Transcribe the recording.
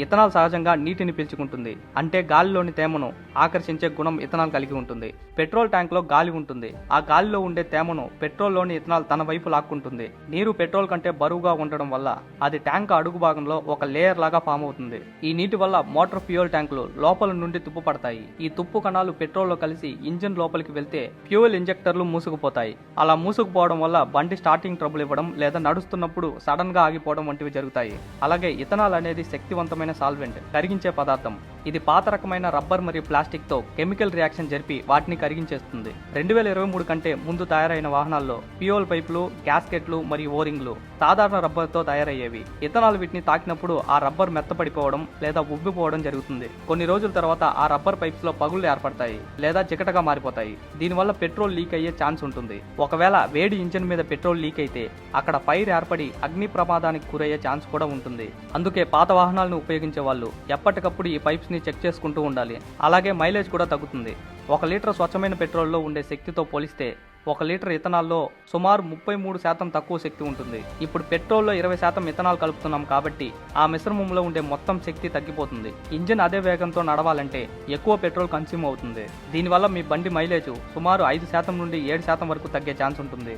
Ethanol సహజంగా నీటిని పీల్చుకుంటుంది, అంటే గాలిలోని తేమను ఆకర్షించే గుణం ఇథనాల్ కలిగి ఉంటుంది. పెట్రోల్ ట్యాంక్లో గాలి ఉంటుంది. ఆ గాలిలో ఉండే తేమను పెట్రోల్లోని ఇథనాల్ తన వైపు లాక్కుంటుంది. నీరు పెట్రోల్ కంటే బరువుగా ఉండడం వల్ల అది ట్యాంక్ అడుగు భాగంలో ఒక లేయర్ లాగా ఫామ్ అవుతుంది. ఈ నీటి వల్ల మోటార్ ఫ్యూయల్ ట్యాంకులు లోపల నుండి తుప్పుపడతాయి. ఈ తుప్పు కణాలు పెట్రోల్లో కలిసి ఇంజిన్ లోపలికి వెళ్తే ఫ్యూయల్ ఇంజెక్టర్లు మూసుకుపోతాయి. అలా మూసుకుపోవడం వల్ల బండి స్టార్టింగ్ ట్రబుల్ ఇవ్వడం లేదా నడుస్తున్నప్పుడు సడన్ గా ఆగిపోవడం వంటివి జరుగుతాయి. అలాగే ఇథనాల్ అనేది శక్తివంతమైన సాల్వెంట్, కరిగించే పదార్థం. ఇది పాత రకమైన రబ్బర్ మరియు ప్లాస్టిక్ తో కెమికల్ రియాక్షన్ జరిపి వాటిని కరిగించేస్తుంది. 2023 కంటే ముందు తయారైన వాహనాల్లో ఫ్యూయల్ పైపులు, గ్యాస్కెట్లు మరియు ఓరింగ్లు సాధారణ రబ్బర్ తో తయారయ్యేవి. ఇథనాల్ వీటిని తాకినప్పుడు ఆ రబ్బర్ మెత్తపడిపోవడం లేదా ఉబ్బిపోవడం జరుగుతుంది. కొన్ని రోజుల తర్వాత ఆ రబ్బర్ పైప్స్ లో పగుళ్లు ఏర్పడతాయి లేదా చికటగా మారిపోతాయి. దీనివల్ల పెట్రోల్ లీక్ అయ్యే ఛాన్స్ ఉంటుంది. ఒకవేళ వేడి ఇంజిన్ మీద పెట్రోల్ లీక్ అయితే అక్కడ ఫైర్ ఏర్పడి అగ్ని ప్రమాదానికి గురయ్యే ఛాన్స్ కూడా ఉంటుంది. అందుకే పాత వాహనాలను ఉపయోగించే వాళ్ళు ఎప్పటికప్పుడు ఈ పైప్స్ ని చెక్ చేసుకుంటూ ఉండాలి. అలాగే మైలేజ్ కూడా తగ్గుతుంది. 1 లీటర్ స్వచ్ఛమైన పెట్రోల్లో ఉండే శక్తితో పోలిస్తే 1 లీటర్ ఇథనాల్లో సుమారు 33% తక్కువ శక్తి ఉంటుంది. ఇప్పుడు పెట్రోల్లో 20% ఇథనాల్ కలుపుతున్నాం కాబట్టి ఆ మిశ్రమంలో ఉండే మొత్తం శక్తి తగ్గిపోతుంది. ఇంజిన్ అదే వేగంతో నడవాలంటే ఎక్కువ పెట్రోల్ కన్స్యూమ్ అవుతుంది. దీనివల్ల మీ బండి మైలేజ్ సుమారు 5% నుండి 7% వరకు తగ్గే ఛాన్స్ ఉంటుంది.